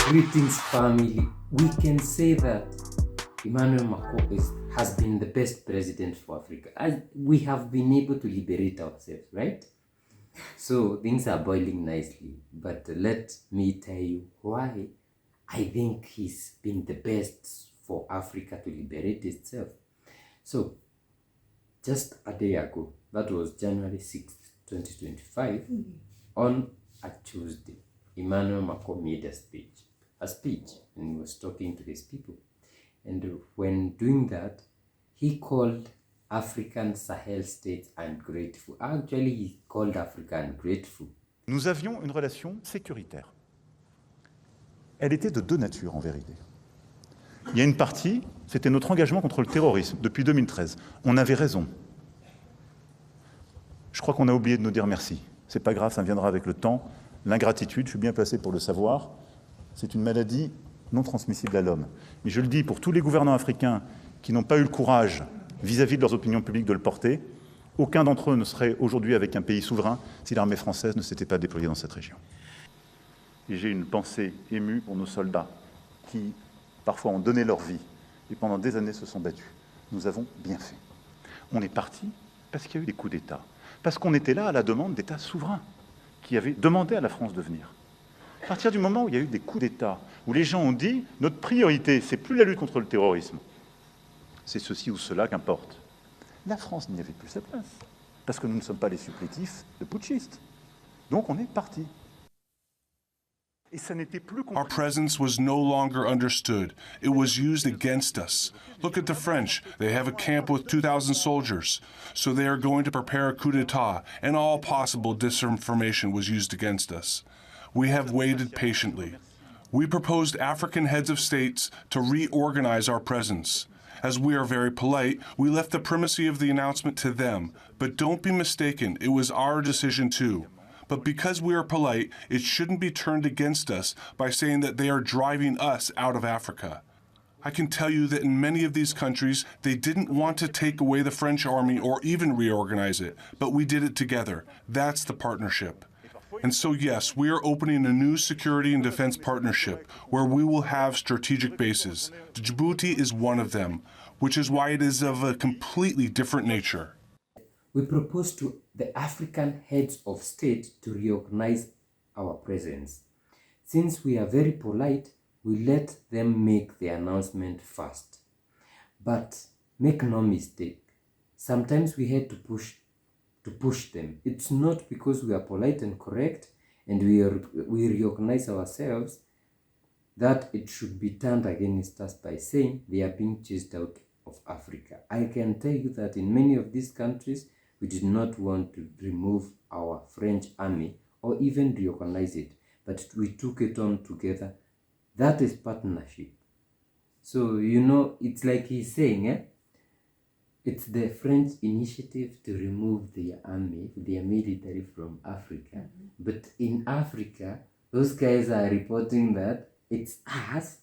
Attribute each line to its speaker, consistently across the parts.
Speaker 1: Greetings, family. We can say that Emmanuel Macron has been the best president for Africa. As we have been able to liberate ourselves, right? So things are boiling nicely. But let me tell you why I think he's been the best for Africa to liberate itself. So, just a day ago, that was January 6th, 2025, on a Tuesday, Emmanuel Macron made a speech, and he was talking to his people. And when doing that, he called African Sahel states ungrateful. Actually, he called Africa ungrateful.
Speaker 2: Nous avions une relation sécuritaire. Elle était de deux natures, en vérité. Il y a une partie, c'était notre engagement contre le terrorisme depuis 2013. On avait raison. Je crois qu'on a oublié de nous dire merci. C'est pas grave, ça viendra avec le temps. L'ingratitude, je suis bien placé pour le savoir, c'est une maladie non transmissible à l'homme. Mais je le dis pour tous les gouvernants africains qui n'ont pas eu le courage, vis-à-vis de leurs opinions publiques, de le porter, aucun d'entre eux ne serait aujourd'hui avec un pays souverain si l'armée française ne s'était pas déployée dans cette région. Et j'ai une pensée émue pour nos soldats qui, parfois, ont donné leur vie et pendant des années se sont battus. Nous avons bien fait. On est parti parce qu'il y a eu des coups d'État. Parce qu'on était là à la demande d'États souverains qui avaient demandé à la France de venir. À partir du moment où il y a eu des coups d'État, où les gens ont dit « notre priorité, c'est plus la lutte contre le terrorisme, c'est ceci ou cela qu'importe », la France n'y avait plus sa place. Parce que nous ne sommes pas les supplétifs de putschistes. Donc on est parti.
Speaker 3: Our presence was no longer understood. It was used against us. Look at the French. They have a camp with 2,000 soldiers. So they are going to prepare a coup d'etat, and all possible disinformation was used against us. We have waited patiently. We proposed African heads of states to reorganize our presence. As we are very polite, we left the primacy of the announcement to them. But don't be mistaken, it was our decision too. But because we are polite, it shouldn't be turned against us by saying that they are driving us out of Africa. I can tell you that in many of these countries, they didn't want to take away the French army or even reorganize it, but we did it together. That's the partnership. And so yes, we are opening a new security and defense partnership where we will have strategic bases. Djibouti is one of them, which is why it is of a completely different nature.
Speaker 1: We propose to the African heads of state to reorganize our presence. Since we are very polite, we let them make the announcement first. But make no mistake, sometimes we had to push them. It's not because we are polite and correct and we reorganize ourselves that it should be turned against us by saying they are being chased out of Africa. I can tell you that in many of these countries, we did not want to remove our French army or even reorganize it, but we took it on together. That is partnership. So, it's like he's saying, it's the French initiative to remove their army, their military from Africa. But in Africa, those guys are reporting that it's us,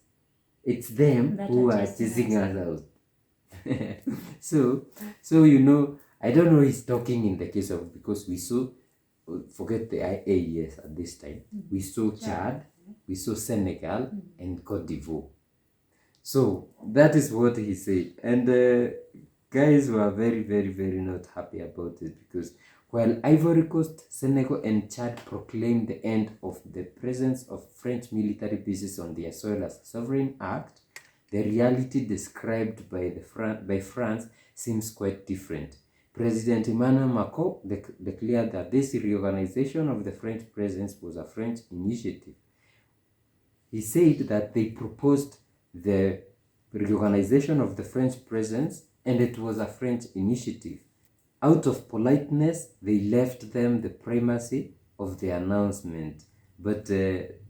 Speaker 1: it's them who are chasing us out. So, I don't know he's talking in the case of, because we saw, forget the AES at this time, we saw Chad, we saw Senegal, and Cote d'Ivoire. So that is what he said. And guys were very, very, very not happy about it, because while Ivory Coast, Senegal, and Chad proclaimed the end of the presence of French military bases on their soil as a sovereign act, the reality described by France seems quite different. President Emmanuel Macron declared that this reorganization of the French presence was a French initiative. He said that they proposed the reorganization of the French presence and it was a French initiative. Out of politeness, they left them the primacy of the announcement. But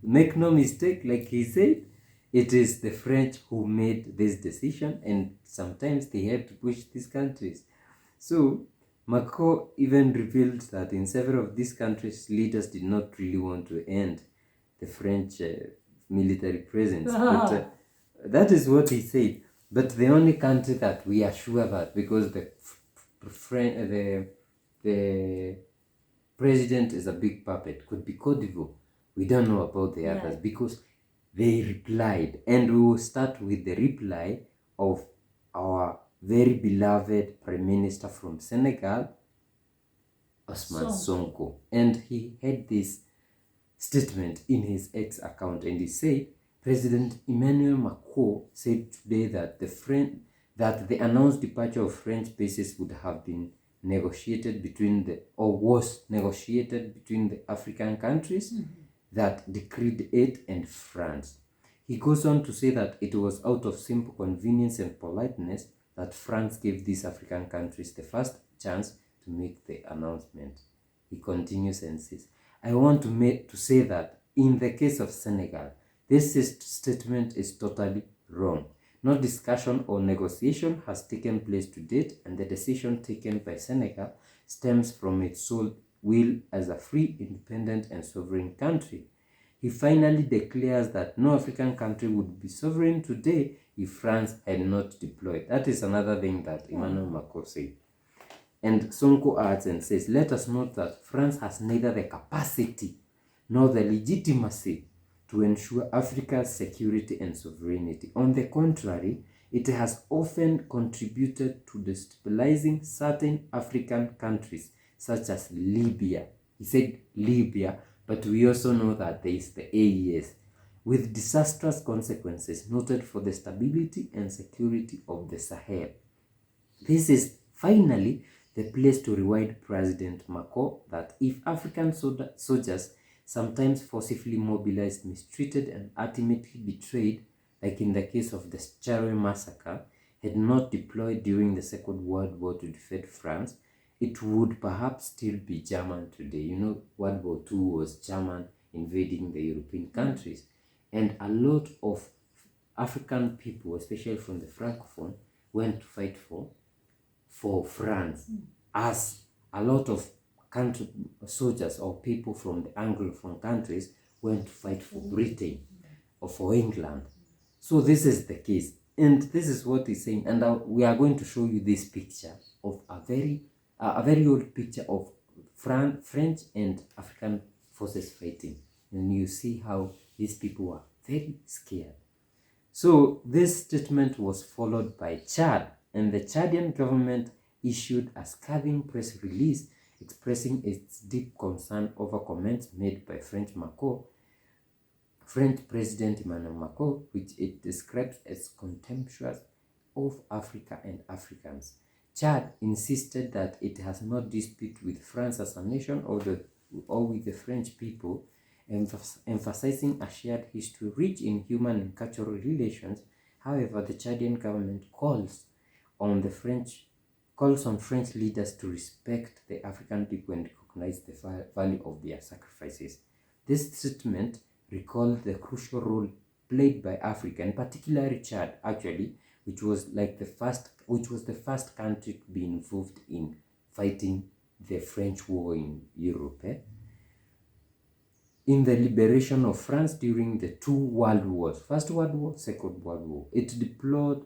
Speaker 1: make no mistake, like he said, it is the French who made this decision, and sometimes they had to push these countries. So Macron even revealed that in several of these countries, leaders did not really want to end the French military presence. But that is what he said. But the only country that we are sure that, because the president is a big puppet, could be Cote d'Ivoire. We don't know about the others because they replied. And we will start with the reply of our very beloved Prime Minister from Senegal, Ousmane Sonko. And he had this statement in his X account, and he said, President Emmanuel Macron said today that the announced departure of French bases would have been negotiated was negotiated between the African countries that decreed it and France. He goes on to say that it was out of simple convenience and politeness that France gave these African countries the first chance to make the announcement. He continues and says, I want to say that in the case of Senegal, this statement is totally wrong. No discussion or negotiation has taken place to date, and the decision taken by Senegal stems from its sole will as a free, independent, and sovereign country. He finally declares that no African country would be sovereign today if France had not deployed. That is another thing that Emmanuel Macron said. And Sonko adds and says, let us note that France has neither the capacity nor the legitimacy to ensure Africa's security and sovereignty. On the contrary, it has often contributed to destabilizing certain African countries, such as Libya. He said Libya, but we also know that there is the AES, with disastrous consequences noted for the stability and security of the Sahel. This is finally the place to remind President Macron that if African soldiers, sometimes forcibly mobilized, mistreated, and ultimately betrayed, like in the case of the Charlie massacre, had not deployed during the Second World War to defeat France, it would perhaps still be German today. You know, World War II was German invading the European countries. And a lot of African people, especially from the Francophone, went to fight for France, as a lot of soldiers or people from the Anglophone countries went to fight for Britain or for England. So this is the case, and this is what he's saying. And we are going to show you this picture of a very old picture of French and African forces fighting, and you see how these people were very scared. So this statement was followed by Chad, and the Chadian government issued a scathing press release expressing its deep concern over comments made by French President Emmanuel Macron, which it describes as contemptuous of Africa and Africans. Chad insisted that it has no dispute with France as a nation or with the French people, emphasizing a shared history rich in human and cultural relations. However, the Chadian government calls on French leaders to respect the African people and recognize the value of their sacrifices. This statement recalled the crucial role played by Africa, and particularly Chad, actually, which was the first country to be involved in fighting the French war in Europe. In the liberation of France during the two world wars, First World War, Second World War, it deplores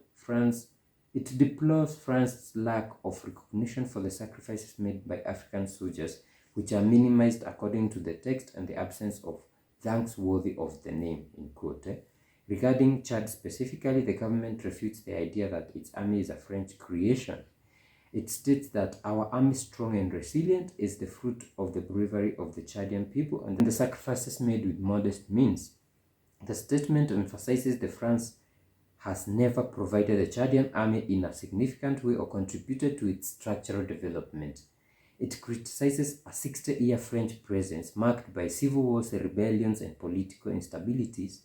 Speaker 1: France's lack of recognition for the sacrifices made by African soldiers, which are minimized according to the text, and the absence of thanks worthy of the name, in quote. Regarding Chad specifically, the government refutes the idea that its army is a French creation. It states that our army, strong and resilient, is the fruit of the bravery of the Chadian people and the sacrifices made with modest means. The statement emphasizes that France has never provided the Chadian army in a significant way or contributed to its structural development. It criticizes a 60-year French presence marked by civil wars, rebellions, and political instabilities,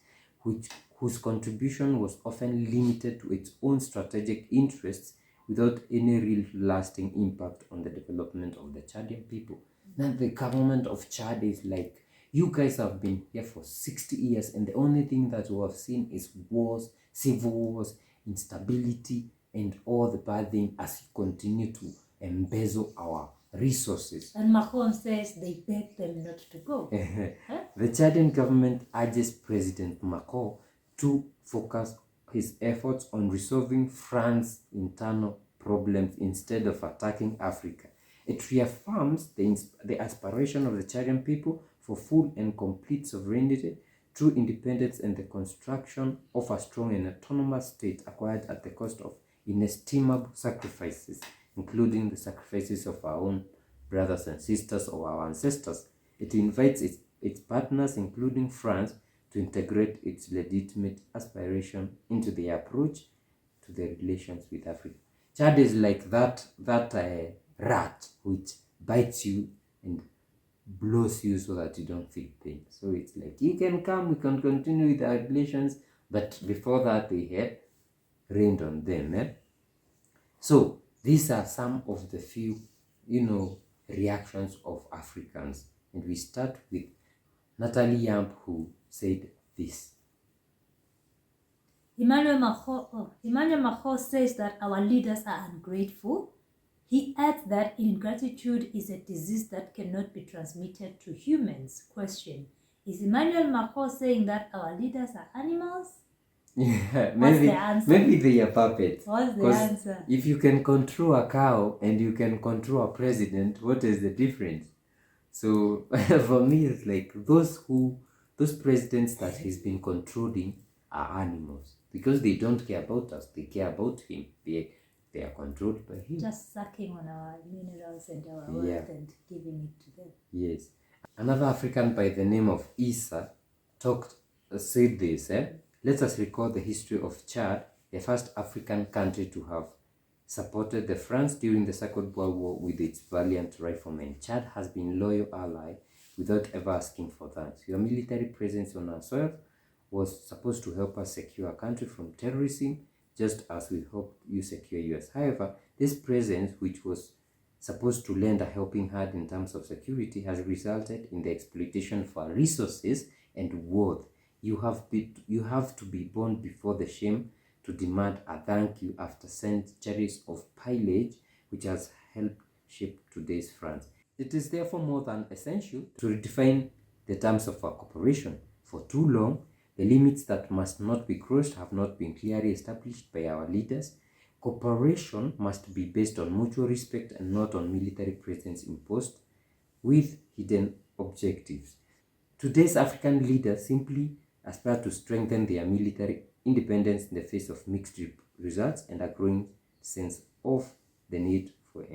Speaker 1: whose contribution was often limited to its own strategic interests without any real lasting impact on the development of the Chadian people. Now the government of Chad is like, you guys have been here for 60 years and the only thing that we have seen is wars, civil wars, instability, and all the bad things as you continue to embezzle our resources.
Speaker 4: And Macron says they beg them not to go.
Speaker 1: The Chadian government urges President Macron to focus his efforts on resolving France's internal problems instead of attacking Africa. It reaffirms the aspiration of the Chadian people for full and complete sovereignty, true independence and the construction of a strong and autonomous state acquired at the cost of inestimable sacrifices, including the sacrifices of our own brothers and sisters or our ancestors. It invites its partners, including France, to integrate its legitimate aspiration into their approach to the relations with Africa. Chad is like that rat which bites you and blows you so that you don't feel pain. So it's like, you can come, we can continue with our relations, but before that they had rained on them. So these are some of the few, reactions of Africans. And we start with Natalie Yamp, who said this.
Speaker 4: Emmanuel Macron says that our leaders are ungrateful. He adds that ingratitude is a disease that cannot be transmitted to humans. Question: is Emmanuel Macron saying that our leaders are animals?
Speaker 1: Yeah,
Speaker 4: What's the answer?
Speaker 1: maybe they are puppets.
Speaker 4: What's the answer?
Speaker 1: If you can control a cow and you can control a president, what is the difference? So for me, it's like those presidents that he's been controlling are animals, because they don't care about us, they care about him. They are controlled by him.
Speaker 4: Just sucking on our minerals and our wealth and giving it to them.
Speaker 1: Yes. Another African by the name of Issa said this. Let us recall the history of Chad, the first African country to have supported the France during the Second World War with its valiant riflemen. Chad has been a loyal ally without ever asking for that. Your military presence on our soil was supposed to help us secure our country from terrorism, just as we hope you secure yours. However, this presence, which was supposed to lend a helping hand in terms of security, has resulted in the exploitation of our resources and worth. You have to be born before the shame to demand a thank you after centuries of pillage, which has helped shape today's France. It is therefore more than essential to redefine the terms of our cooperation. For too long, the limits that must not be crossed have not been clearly established by our leaders. Cooperation must be based on mutual respect and not on military presence imposed with hidden objectives. Today's African leaders simply aspire to strengthen their military independence in the face of mixed results and a growing sense of the need for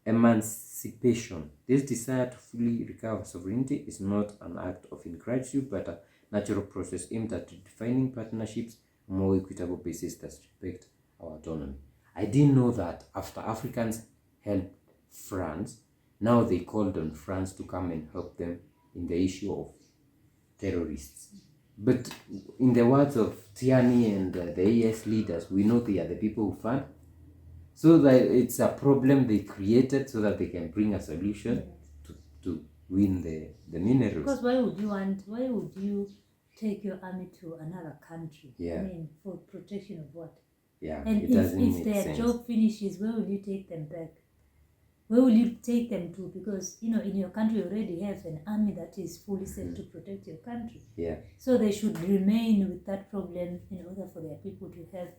Speaker 1: emancipation. This desire to fully recover sovereignty is not an act of ingratitude, but a natural process aimed at defining partnerships on a more equitable basis that respect our autonomy. I didn't know that after Africans helped France, now they called on France to come and help them in the issue of terrorists. But in the words of Tiani and the AS leaders, we know they are the people who fund. So that it's a problem they created so that they can bring a solution to win the minerals.
Speaker 4: Because why would you take your army to another country?
Speaker 1: Yeah.
Speaker 4: I mean, for protection of what?
Speaker 1: Yeah,
Speaker 4: And
Speaker 1: it doesn't
Speaker 4: if
Speaker 1: make
Speaker 4: their
Speaker 1: sense.
Speaker 4: job finishes, where will you take them back? Where will you take them to? Because, in your country you already have an army that is fully set to protect your country.
Speaker 1: Yeah.
Speaker 4: So they should remain with that problem in order for their people to have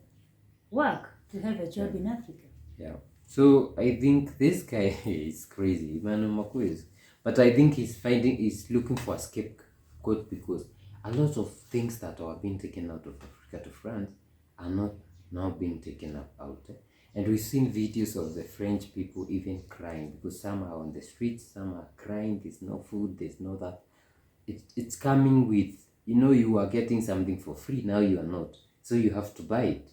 Speaker 4: work, to have a job in Africa.
Speaker 1: Yeah. So I think this guy is crazy, Emmanuel Macron is. But I think he's looking for a scapegoat, because a lot of things that are being taken out of Africa to France are not now being taken out. And we've seen videos of the French people even crying, because some are on the streets, some are crying, there's no food, there's no that. It's coming with, you are getting something for free, now you are not. So you have to buy it.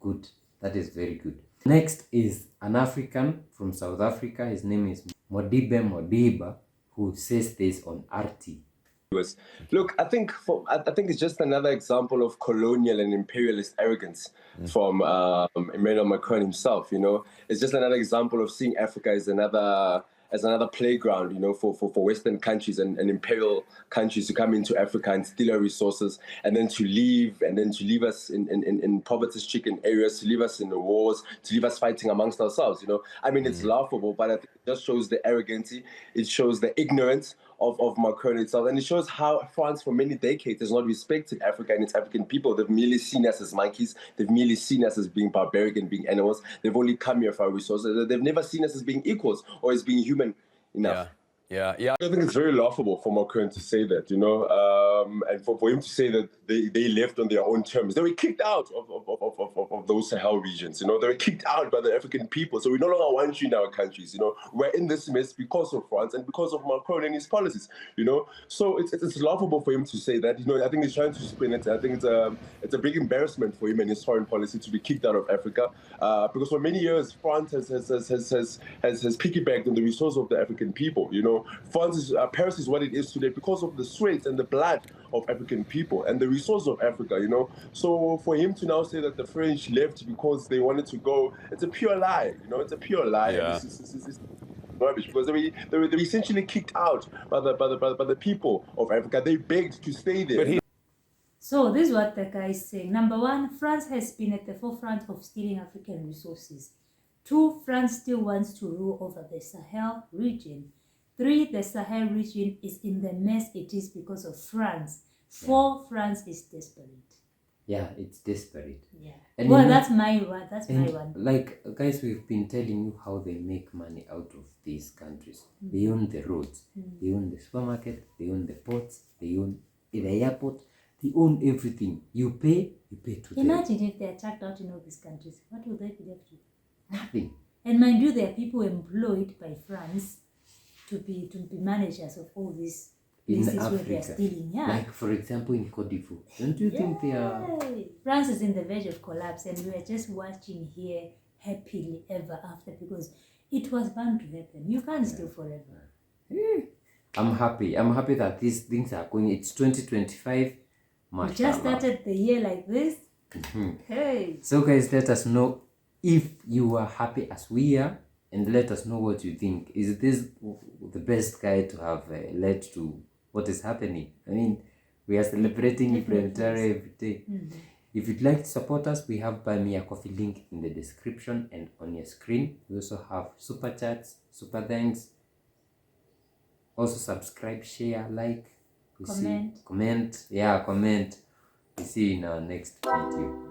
Speaker 1: Good. That is very good. Next is an African from South Africa. His name is Modiba, who says this on RT.
Speaker 5: Look, I think it's just another example of colonial and imperialist arrogance from Emmanuel Macron himself. It's just another example of seeing Africa as another playground, for Western countries and imperial countries to come into Africa and steal our resources, and then to leave us in poverty-stricken areas, to leave us in the wars, to leave us fighting amongst ourselves. I mean, it's laughable, but I think it just shows the arrogancy. It shows the ignorance of Macron itself, and it shows how France for many decades has not respected Africa and its African people. They've merely seen us as monkeys. They've merely seen us as being barbaric and being animals. They've only come here for our resources. They've never seen us as being equals or as being human enough.
Speaker 6: Yeah.
Speaker 5: I think it's very laughable for Macron to say that, and for him to say that they left on their own terms. They were kicked out of those Sahel regions, you know, they were kicked out by the African people. So we no longer want you in our countries, you know. We're in this mess because of France and because of Macron and his policies, you know. So it's laughable for him to say that, you know. I think he's trying to spin it. I think it's a big embarrassment for him and his foreign policy to be kicked out of Africa, because for many years France has piggybacked on the resources of the African people, you know. Paris is what it is today because of the sweat and the blood of African people and the resources of Africa, you know. So for him to now say that the French left because they wanted to go, it's a pure lie, you know. It's a pure lie.
Speaker 6: Yeah.
Speaker 5: It's rubbish, because they were essentially kicked out by the people of Africa. They begged to stay there.
Speaker 4: So this is what the guy is saying. Number one, France has been at the forefront of stealing African resources. 2, France still wants to rule over the Sahel region. 3, the Sahel region is in the mess it is because of France. 4, France is desperate.
Speaker 1: Yeah, it's desperate.
Speaker 4: Yeah.
Speaker 1: And
Speaker 4: well,
Speaker 1: you know-
Speaker 4: that's my one. That's my one.
Speaker 1: Like, guys, we've been telling you how they make money out of these countries. They own the roads, they own the supermarket, they own the ports, they own the airport, they own everything. You pay to them.
Speaker 4: Imagine if they are chucked out in all these countries. What would they be left with?
Speaker 1: Nothing.
Speaker 4: And mind you, there are people employed by France to be managers of all these
Speaker 1: In
Speaker 4: places where they are
Speaker 1: Africa.
Speaker 4: stealing. Yeah.
Speaker 1: Like, for example, in Cote d'Ivoire. Don't you think they are...
Speaker 4: Yay! France is in the verge of collapse, and we are just watching here happily ever after, because it was bound to happen. You can't steal forever.
Speaker 1: I'm happy that these things are going. It's 2025.
Speaker 4: We just
Speaker 1: Mashallah.
Speaker 4: started the year like this. Hey.
Speaker 1: So guys, let us know if you are happy as we are, and let us know what you think. Is this the best guy to have led to what is happening? I mean, we are celebrating Planetary every day. If you'd like to support us, we have Buy Me a Coffee link in the description and on your screen. We also have super chats, super thanks. Also subscribe, share, like,
Speaker 4: Comment.
Speaker 1: comment. Yeah, comment. We see you in our next video.